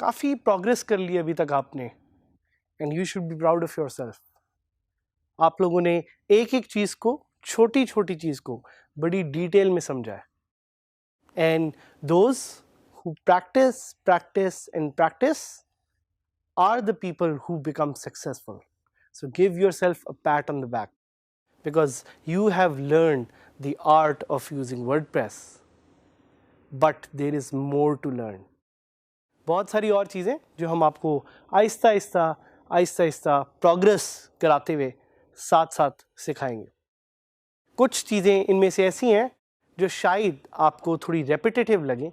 काफ़ी प्रोग्रेस कर ली अभी तक आपने, and you should be proud of your self. आप लोगों ने एक एक चीज़ को, छोटी छोटी चीज़ को बड़ी डिटेल में समझा है। And those who practice practice and practice are the people who become successful. So give yourself a pat on the back because you have learned the art of using WordPress. But there is more to learn. बहुत सारी और चीज़ें जो हम आपको Aahista Aahista progress कराते हुए साथ साथ सिखाएंगे। कुछ चीज़ें इनमें से ऐसी हैं जो शायद आपको थोड़ी रेपिटेटिव लगें,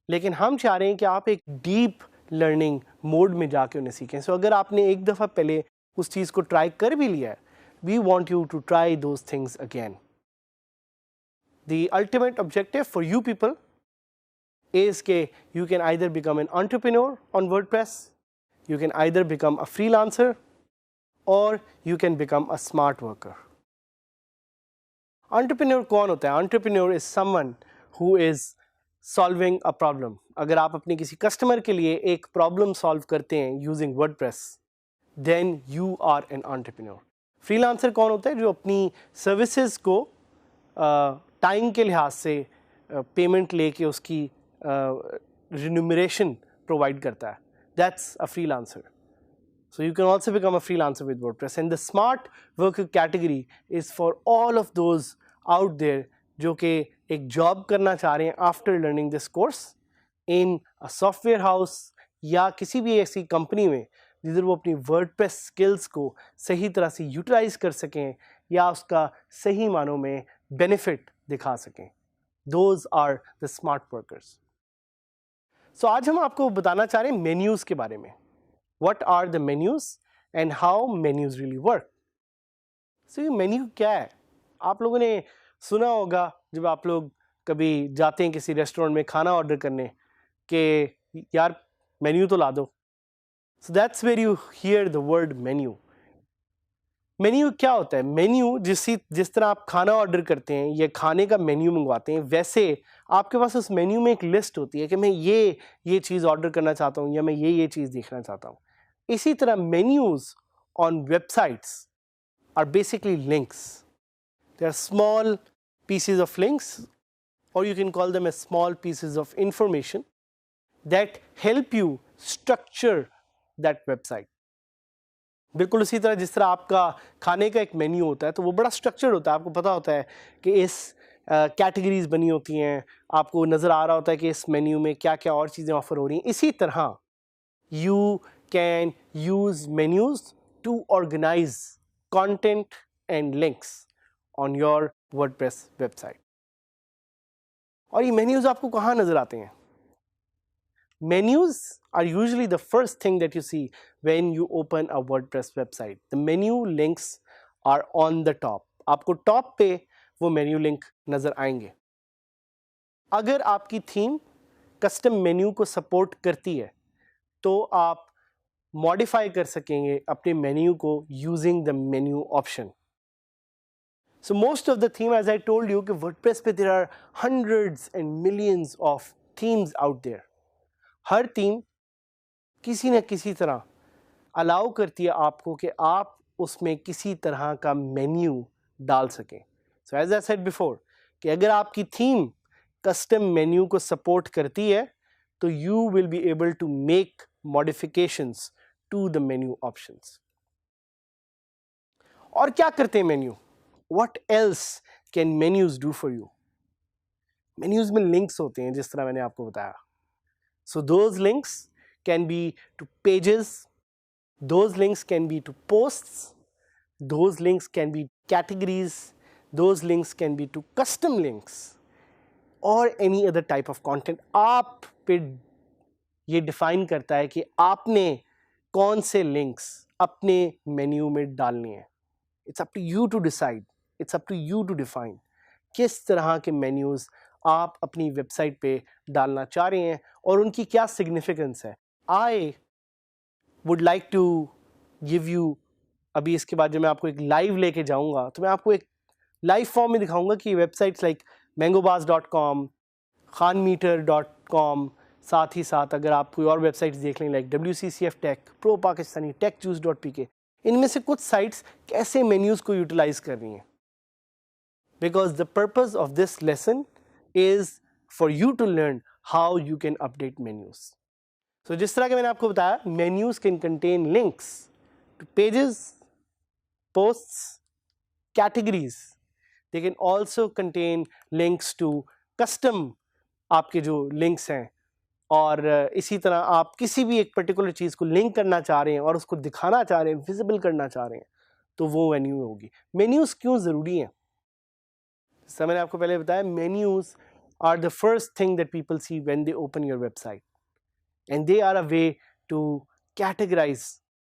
लेकिन हम चाह रहे हैं कि आप एक डीप लर्निंग मोड में जाके उन्हें सीखें। सो अगर आपने एक दफ़ा पहले उस चीज़ को ट्राई कर भी लिया है, we want you to try those things again. The ultimate objective for you people is कि you can either become an entrepreneur on WordPress, you can either become a freelancer, or you can become a smart worker. Entrepreneur कौन होता है? Entrepreneur is someone who is solving a problem. अगर आप अपने किसी customer के लिए एक प्रॉब्लम सॉल्व करते हैं using WordPress, then you are an entrepreneur. Freelancer कौन होता है? जो अपनी सर्विसेज को टाइम के लिहाज से पेमेंट लेके उसकी remuneration provide करता है. That's a freelancer. So you can also become a freelancer with WordPress. And the smart worker category is for all of those out there जो कि एक जॉब करना चाह रहे हैं after learning this course in a software house या किसी भी ऐसी कंपनी में जिधर वो अपनी WordPress skills को सही तरह से यूटिलाइज कर सकें या उसका सही मानों में बेनिफिट दिखा सकें. Those are the smart workers. So आज हम आपको बताना चाह रहे हैं मेन्यूज़ के बारे में. What are the menus and how menus really work? So ये मेन्यू क्या है? आप लोगों ने सुना होगा जब आप लोग कभी जाते हैं किसी रेस्टोरेंट में खाना ऑर्डर करने कि यार मेन्यू तो ला दो. So that's where you hear the word menu. Menu क्या होता है? मेन्यू जिस तरह आप खाना ऑर्डर करते हैं या खाने का मेन्यू मंगवाते हैं, वैसे आपके पास उस मेन्यू में एक लिस्ट होती है कि मैं ये चीज़ ऑर्डर करना चाहता हूँ या मैं ये चीज़ देखना चाहता हूँ. इसी तरह menus on websites are basically links. They are small pieces of links, or you can call them as small pieces of information that help you structure that website. बिल्कुल उसी तरह जिस तरह आपका खाने का एक मेन्यू होता है तो वो बड़ा स्ट्रक्चर्ड होता है. आपको पता होता है कि इस कैटेगरीज बनी होती हैं, आपको नज़र आ रहा होता है कि इस मेन्यू में क्या क्या और चीज़ें ऑफर हो रही हैं. इसी तरह you can use menus to organise content and links on your WordPress website. और ये मेन्यूज़ आपको कहाँ नज़र आते हैं? Menus are usually the first thing that you see when you open a WordPress website. The menu links are on the top. आपको top पे वो मेन्यू लिंक नज़र आएंगे. अगर आपकी थीम कस्टम मेन्यू को सपोर्ट करती है तो आप मॉडिफाई कर सकेंगे अपने मेन्यू को using the menu option. So most of the theme, as I told you, कि WordPress पे there are hundreds and millions of themes out there. Her theme किसी न किसी तरह अलाउ करती है आपको कि आप उसमें किसी तरह का मेन्यू डाल सकें. So as I said before कि अगर आपकी थीम कस्टम मेन्यू को सपोर्ट करती है तो you will be able to make modifications to the menu options. और क्या करते हैं menu? What else can menus do for you? Menus में लिंक्स होते हैं जिस तरह मैंने आपको बताया. So those links can be to pages, those links can be to posts, those links can be categories, those links can be to custom links or any other type of content. आप पे ये define करता है कि आपने कौन से links अपने menu में डालने हैं. It's up to you to decide. It's up to you to define किस तरह के मेन्यूज़ आप अपनी वेबसाइट पे डालना चाह रहे हैं और उनकी क्या सिग्निफिकेंस है. I would like to give you, अभी इसके बाद जब मैं आपको एक लाइव लेके जाऊंगा तो मैं आपको एक लाइव फॉर्म में दिखाऊंगा कि वेबसाइट्स लाइक mangobars.com, khanmeter.com, साथ ही साथ अगर आप कोई और वेबसाइट्स देख लें like WCCF Tech, pro Pakistani, techjuice.pk, इनमें से कुछ साइट्स कैसे मेन्यूज़ को यूटिलाइज कर रही हैं. Because the purpose of this lesson is for you to learn how you can update menus. So जिस तरह के मैंने आपको बताया, menus can contain links to pages, posts, categories. They can also contain links to custom आपके जो links हैं, और इसी तरह आप किसी भी एक पर्टिकुलर चीज़ को लिंक करना चाह रहे हैं और उसको दिखाना चाह रहे हैं, विजिबल करना चाह रहे हैं, तो वो मेन्यू होगी. मेन्यूज़ क्यों ज़रूरी हैं? जैसा मैंने आपको पहले बताया, menus are the first thing that people see when they open your website and they are a way to categorise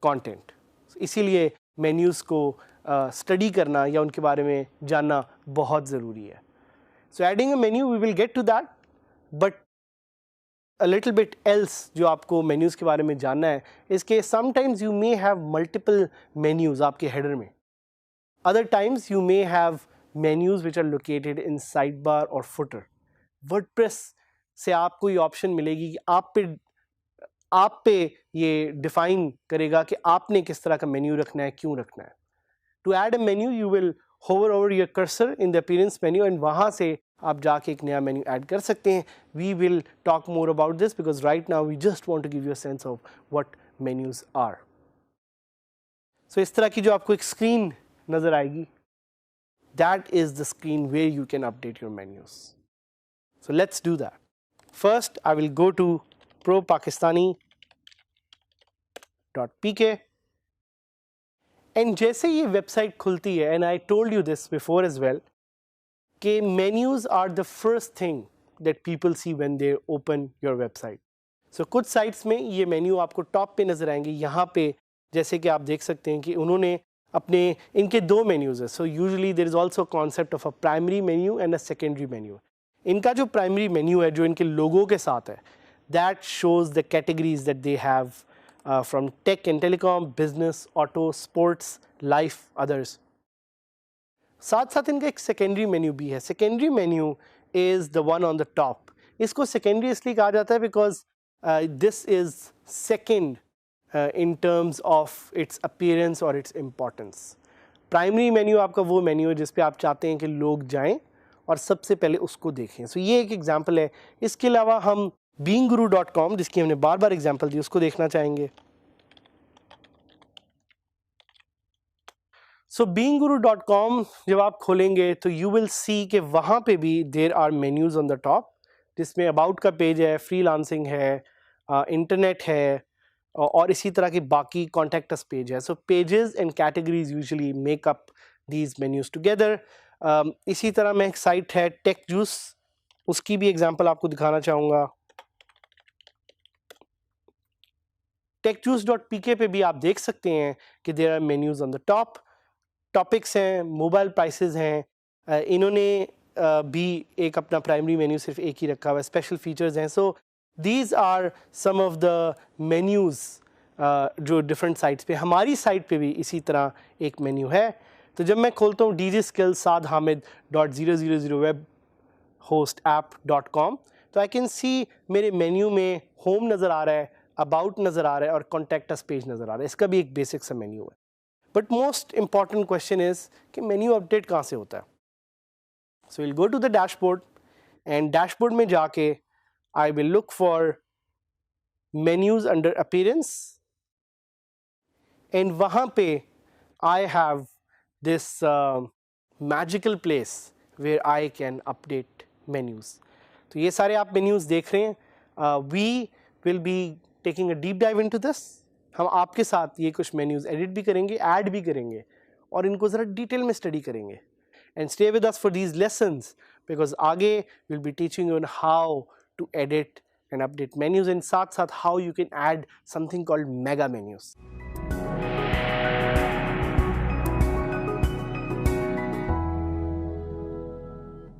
content. इसीलिए मेन्यूज़ को स्टडी करना या उनके बारे में जानना बहुत ज़रूरी है. So adding a menu, we will get to that, but a little bit else जो आपको मेन्यूज़ के बारे में जानना है इसके, sometimes you may have multiple menus आपके हेडर में. Other times you may have menus which are located in sidebar और फुटर. वर्डप्रेस से आपको ये ऑप्शन मिलेगी कि आप पे ये डिफाइन करेगा कि आपने किस तरह का मेन्यू रखना है, क्यों रखना है. To add a menu you will hover over your cursor in the appearance menu and वहाँ से आप जाके एक नया मेन्यू ऐड कर सकते हैं. We will talk more about this because right now we just want to give you a sense of what menus are. So इस तरह की जो आपको एक स्क्रीन नज़र आएगी, that is the screen where you can update your menus. So let's do that. First, I will go to propakistani.pk and जैसे ये वेबसाइट खुलती है, and I told you this before as well, कि menus are the first thing that people see when they open your website. So कुछ sites में ये menu आपको top पे नज़र आएंगे. यहाँ पे जैसे कि आप देख सकते हैं कि उन्होंने अपने इनके दो मेन्यूज़ है. So usually there is also concept of a primary menu and a secondary menu. इनका जो प्राइमरी मेन्यू है जो इनके लोगों के साथ है, that shows the categories that they have from tech and telecom, business, auto, sports, life, others. साथ साथ इनका एक सेकेंडरी मेन्यू भी है. Secondary menu is the one on the top. इसको सेकेंडरी इसलिए कहा जाता है because this is second in terms of its appearance or its importance. Primary menu आपका वो मेन्यू है जिस पे आप चाहते हैं कि लोग जाएं और सबसे पहले उसको देखें. सो ये एक एग्जांपल है. इसके अलावा हम beangguru.com, जिसकी हमने बार बार एग्जांपल दी, उसको देखना चाहेंगे. सो beangguru.com जब आप खोलेंगे तो यू विल सी कि वहाँ पे भी there are menus on the top, जिसमें अबाउट का पेज है, फ्रीलांसिंग है, इंटरनेट है, और इसी तरह की बाकी कॉन्टैक्ट अस पेज है. So pages and categories usually make up these menus together. इसी तरह मैं एक साइट है टेक जूस, उसकी भी एग्जांपल आपको दिखाना चाहूँगा. techjuice.pk पे भी आप देख सकते हैं कि there are menus on the top. Topics हैं, मोबाइल प्राइसेस हैं, इन्होंने भी एक अपना प्राइमरी मेन्यू सिर्फ एक ही रखा हुआ है. स्पेशल फीचर्स हैं. सो These are some of the menus जो डिफरेंट साइट्स पे. हमारी साइट पे भी इसी तरह एक मेन्यू है. तो जब मैं खोलता हूँ djskills.sadhamid.000webhostapp.com तो आई कैन सी मेरे मेन्यू में होम नज़र आ रहा है, अबाउट नज़र आ रहा है और कॉन्टैक्ट अस पेज नज़र आ रहा है. इसका भी एक बेसिक सा मेन्यू है. But most important question is कि मेन्यू अपडेट कहाँ से होता है. So will go to the dashboard and dashboard में जाके I will look for menus under appearance and वहाँ पे I have this magical place where I can update menus. तो ये सारे आप menus देख रहे हैं. We will be taking a deep dive into this. हम आपके साथ ये कुछ menus edit भी करेंगे, add भी करेंगे और इनको ज़रा डिटेल में स्टडी करेंगे. And stay with us for these lessons because आगे we'll be teaching you on how to edit and update menus and साथ साथ how you can add something called mega menus.